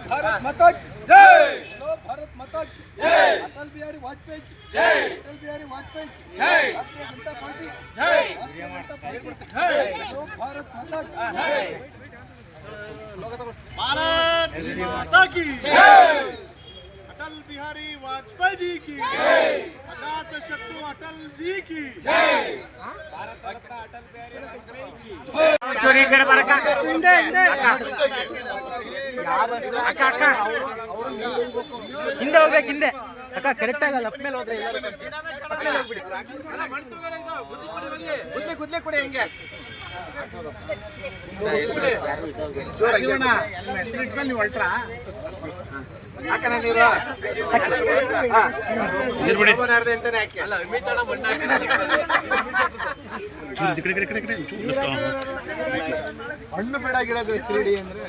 भारत माता की जय, बोलो भारत माता की जय, अटल बिहारी वाजपेयी की जय, अटल बिहारी वाजपेयी की जय, भारतीय जनता पार्टी जय, भारतीय जनता पार्टी जय, बोलो भारत माता की जय, भारत माता की जय, अटल बिहारी वाजपेयी जी की जय, अजात शत्रु अटल जी की जय, भारत रत्न अटल बिहारी वाजपेयी की चोरी कर बरका ಹಿಂದೆ ಅಕ್ಕ ಅಕ್ಕ ಹಿಂದೆ ಹೋಗ್ಬೇಕು ಹಿಂದೆ ಅಕ್ಕ ಕರೆಕ್ಟ್ ಆಗಲ್ಲ ಅಪ್ಪ ಮೇಲೆ ಹೋದ್ರೆ ಗುದ್ಲೆ ಕೊಡಿ ಹೆಂಗೆ ಹೆಸರಿಟ್ಮೇಲೆ ನೀವು ಹೊರಟ್ರಾ ಹಣ್ಣು ಬೇಡ ಗಿಡದ ಹೆಸರಿಡಿ ಅಂದ್ರೆ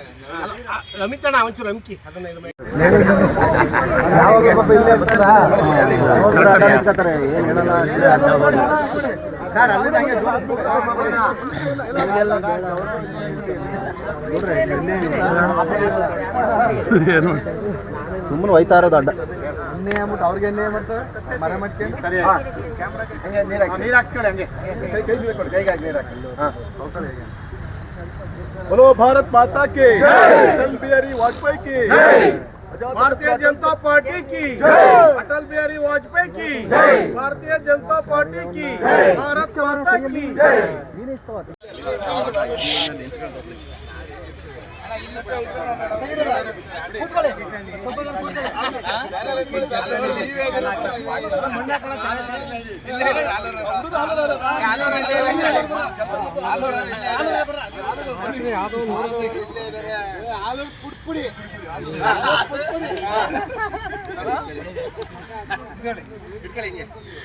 ಅಮಿತಣ್ಣ ಒಂಚೂರು ಅಂಕಿ ಅದನ್ನ ಸುಮ್ಮನೆ ಹೋಯ್ತಾ ಇರೋದು ಅಡ್ಡ ಎಣ್ಣೆ ಅಂದ್ಬಿಟ್ಟು ಅವ್ರಿಗೆ ಎಣ್ಣೆ ಮಾಡ್ತಾರೆ ಮರ ಮಾಡ್ಕೊಂಡು ಸರಿ ಹಂಗೆ ನೀರು ಹಾಕ್ಸ್ಕೊಳ್ಳಿ ಹಂಗೆ ಕೈ ಕೊಡಿ ಕೈಗೆ ನೀರು ಹಾಕಿ बोलो भारत माता की अटल बिहारी वाजपेयी की भारतीय जनता पार्टी की अटल बिहारी वाजपेयी की भारतीय जनता पार्टी की भारत माता की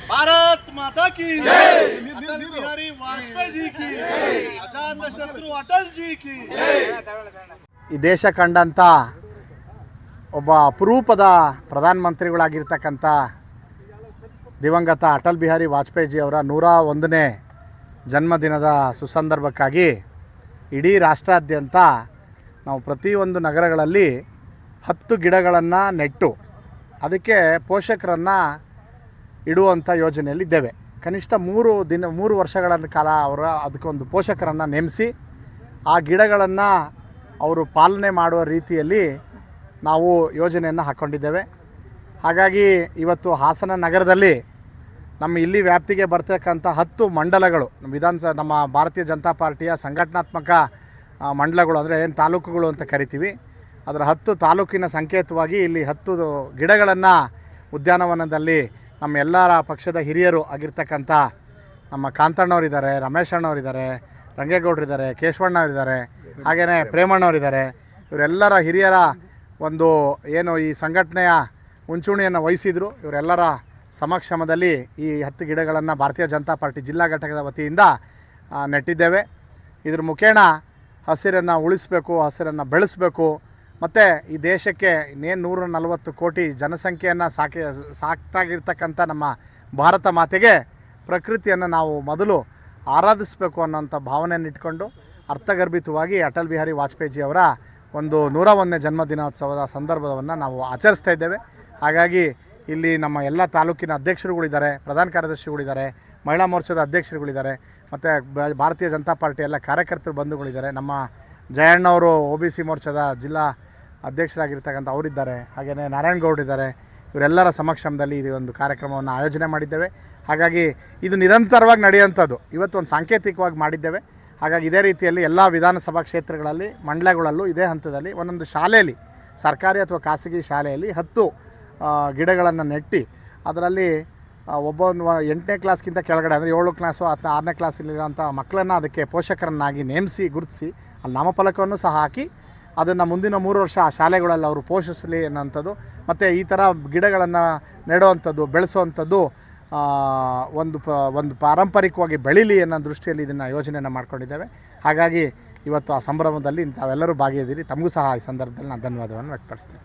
भारत माता की अटल बिहारी वाजपेयी जी की अजात शत्रु अटल जी की ಈ ದೇಶ ಕಂಡಂಥ ಒಬ್ಬ ಅಪರೂಪದ ಪ್ರಧಾನಮಂತ್ರಿಗಳಾಗಿರ್ತಕ್ಕಂಥ ದಿವಂಗತ ಅಟಲ್ ಬಿಹಾರಿ ವಾಜಪೇಯಿ ಅವರ 101ನೇ ಜನ್ಮದಿನದ ಸುಸಂದರ್ಭಕ್ಕಾಗಿ ಇಡೀ ರಾಷ್ಟ್ರಾದ್ಯಂತ ನಾವು ಪ್ರತಿಯೊಂದು ನಗರಗಳಲ್ಲಿ 10 ಗಿಡಗಳನ್ನು ನೆಟ್ಟು ಅದಕ್ಕೆ ಪೋಷಕರನ್ನು ಇಡುವಂಥ ಯೋಜನೆಯಲ್ಲಿದ್ದೇವೆ. ಕನಿಷ್ಠ 3 ವರ್ಷಗಳ ಕಾಲ ಅದಕ್ಕೊಂದು ಪೋಷಕರನ್ನು ನೇಮಿಸಿ ಆ ಗಿಡಗಳನ್ನು ಅವರು ಪಾಲನೆ ಮಾಡುವ ರೀತಿಯಲ್ಲಿ ನಾವು ಯೋಜನೆಯನ್ನು ಹಾಕ್ಕೊಂಡಿದ್ದೇವೆ. ಹಾಗಾಗಿ ಇವತ್ತು ಹಾಸನ ನಗರದಲ್ಲಿ ನಮ್ಮ ಇಲ್ಲಿ ವ್ಯಾಪ್ತಿಗೆ ಬರ್ತಕ್ಕಂಥ 10 ಮಂಡಲಗಳು ನಮ್ಮ ಭಾರತೀಯ ಜನತಾ ಪಾರ್ಟಿಯ ಸಂಘಟನಾತ್ಮಕ ಮಂಡಲಗಳು ಅಂದರೆ ಏನು ತಾಲೂಕುಗಳು ಅಂತ ಕರಿತೀವಿ, ಅದರ 10 ತಾಲೂಕಿನ ಸಂಕೇತವಾಗಿ ಇಲ್ಲಿ 10 ಗಿಡಗಳನ್ನು ಉದ್ಯಾನವನದಲ್ಲಿ ನಮ್ಮ ಎಲ್ಲರ ಪಕ್ಷದ ಹಿರಿಯರು ಆಗಿರ್ತಕ್ಕಂಥ ನಮ್ಮ ಕಾಂತಣ್ಣವರಿದ್ದಾರೆ, ರಮೇಶ್ ಅಣ್ಣವರಿದ್ದಾರೆ, ರಂಗೇಗೌಡರಿದ್ದಾರೆ, ಕೇಶವಣ್ಣವರಿದ್ದಾರೆ, ಹಾಗೆಯೇ ಪ್ರೇಮಣ್ಣವರಿದ್ದಾರೆ. ಇವರೆಲ್ಲರ ಹಿರಿಯರ ಒಂದು ಏನು ಈ ಸಂಘಟನೆಯ ಮುಂಚೂಣಿಯನ್ನು ವಹಿಸಿದರು. ಇವರೆಲ್ಲರ ಸಮಕ್ಷಮದಲ್ಲಿ ಈ 10 ಗಿಡಗಳನ್ನು ಭಾರತೀಯ ಜನತಾ ಪಾರ್ಟಿ ಜಿಲ್ಲಾ ಘಟಕದ ವತಿಯಿಂದ ನೆಟ್ಟಿದ್ದೇವೆ. ಇದ್ರ ಮುಖೇನ ಹಸಿರನ್ನು ಉಳಿಸಬೇಕು, ಹಸಿರನ್ನು ಬೆಳೆಸಬೇಕು, ಮತ್ತು ಈ ದೇಶಕ್ಕೆ ಇನ್ನೇನು 140 ಕೋಟಿ ಜನಸಂಖ್ಯೆಯನ್ನು ಸಾಕ್ತಾಗಿರ್ತಕ್ಕಂಥ ನಮ್ಮ ಭಾರತ ಮಾತೆಗೆ ಪ್ರಕೃತಿಯನ್ನು ನಾವು ಮೊದಲು ಆರಾಧಿಸಬೇಕು ಅನ್ನೋಂಥ ಭಾವನೆಯನ್ನು ಇಟ್ಕೊಂಡು ಅರ್ಥಗರ್ಭಿತವಾಗಿ ಅಟಲ್ ಬಿಹಾರಿ ವಾಜಪೇಯಿ ಅವರ ಒಂದು 101ನೇ ಜನ್ಮದಿನೋತ್ಸವದ ಸಂದರ್ಭವನ್ನು ನಾವು ಆಚರಿಸ್ತಾ ಇದ್ದೇವೆ. ಹಾಗಾಗಿ ಇಲ್ಲಿ ನಮ್ಮ ಎಲ್ಲ ತಾಲೂಕಿನ ಅಧ್ಯಕ್ಷರುಗಳಿದ್ದಾರೆ, ಪ್ರಧಾನ ಕಾರ್ಯದರ್ಶಿಗಳಿದ್ದಾರೆ, ಮಹಿಳಾ ಮೋರ್ಚಾದ ಅಧ್ಯಕ್ಷರುಗಳಿದ್ದಾರೆ, ಮತ್ತು ಭಾರತೀಯ ಜನತಾ ಪಾರ್ಟಿ ಎಲ್ಲ ಕಾರ್ಯಕರ್ತರು ಬಂಧುಗಳಿದ್ದಾರೆ. ನಮ್ಮ ಜಯಣ್ಣವರು OBC ಮೋರ್ಚಾದ ಜಿಲ್ಲಾ ಅಧ್ಯಕ್ಷರಾಗಿರ್ತಕ್ಕಂಥ ಅವರಿದ್ದಾರೆ, ಹಾಗೆಯೇ ನಾರಾಯಣಗೌಡರಿದ್ದಾರೆ. ಇವರೆಲ್ಲರ ಸಮಕ್ಷಮದಲ್ಲಿ ಇದು ಒಂದು ಕಾರ್ಯಕ್ರಮವನ್ನು ಆಯೋಜನೆ ಮಾಡಿದ್ದೇವೆ. ಹಾಗಾಗಿ ಇದು ನಿರಂತರವಾಗಿ ನಡೆಯುವಂಥದ್ದು. ಇವತ್ತು ಒಂದು ಸಾಂಕೇತಿಕವಾಗಿ ಮಾಡಿದ್ದೇವೆ. ಹಾಗಾಗಿ ಇದೇ ರೀತಿಯಲ್ಲಿ ಎಲ್ಲ ವಿಧಾನಸಭಾ ಕ್ಷೇತ್ರಗಳಲ್ಲಿ ಮಂಡಲಗಳಲ್ಲೂ ಇದೇ ಹಂತದಲ್ಲಿ ಒಂದೊಂದು ಶಾಲೆಯಲ್ಲಿ, ಸರ್ಕಾರಿ ಅಥವಾ ಖಾಸಗಿ ಶಾಲೆಯಲ್ಲಿ 10 ಗಿಡಗಳನ್ನು ನೆಟ್ಟು ಅದರಲ್ಲಿ ಒಬ್ಬನು 8ನೇ ಕ್ಲಾಸ್ಗಿಂತ ಕೆಳಗಡೆ ಅಂದರೆ 7 ಕ್ಲಾಸು ಅಥವಾ 6ನೇ ಕ್ಲಾಸಲ್ಲಿರೋಂಥ ಮಕ್ಕಳನ್ನು ಅದಕ್ಕೆ ಪೋಷಕರನ್ನಾಗಿ ನೇಮಿಸಿ ಗುರುತಿಸಿ ಅಲ್ಲಿ ನಾಮಫಲಕವನ್ನು ಸಹ ಹಾಕಿ ಅದನ್ನು ಮುಂದಿನ 3 ವರ್ಷ ಆ ಶಾಲೆಗಳಲ್ಲಿ ಅವರು ಪೋಷಿಸಲಿ ಅನ್ನೋಂಥದ್ದು, ಮತ್ತು ಈ ಥರ ಗಿಡಗಳನ್ನು ನೆಡುವಂಥದ್ದು, ಬೆಳೆಸುವಂಥದ್ದು ಒಂದು ಪಾರಂಪರಿಕವಾಗಿ ಬೆಳೀಲಿ ಅನ್ನೋ ದೃಷ್ಟಿಯಲ್ಲಿ ಇದನ್ನು ಯೋಜನೆಯನ್ನು ಮಾಡ್ಕೊಂಡಿದ್ದೇವೆ. ಹಾಗಾಗಿ ಇವತ್ತು ಆ ಸಂಭ್ರಮದಲ್ಲಿ ತಾವೆಲ್ಲರೂ ಭಾಗಿಯಾದಿರಿ. ತಮಗೂ ಸಹ ಈ ಸಂದರ್ಭದಲ್ಲಿ ನಾನು ಧನ್ಯವಾದವನ್ನು ವ್ಯಕ್ತಪಡಿಸ್ತೇನೆ.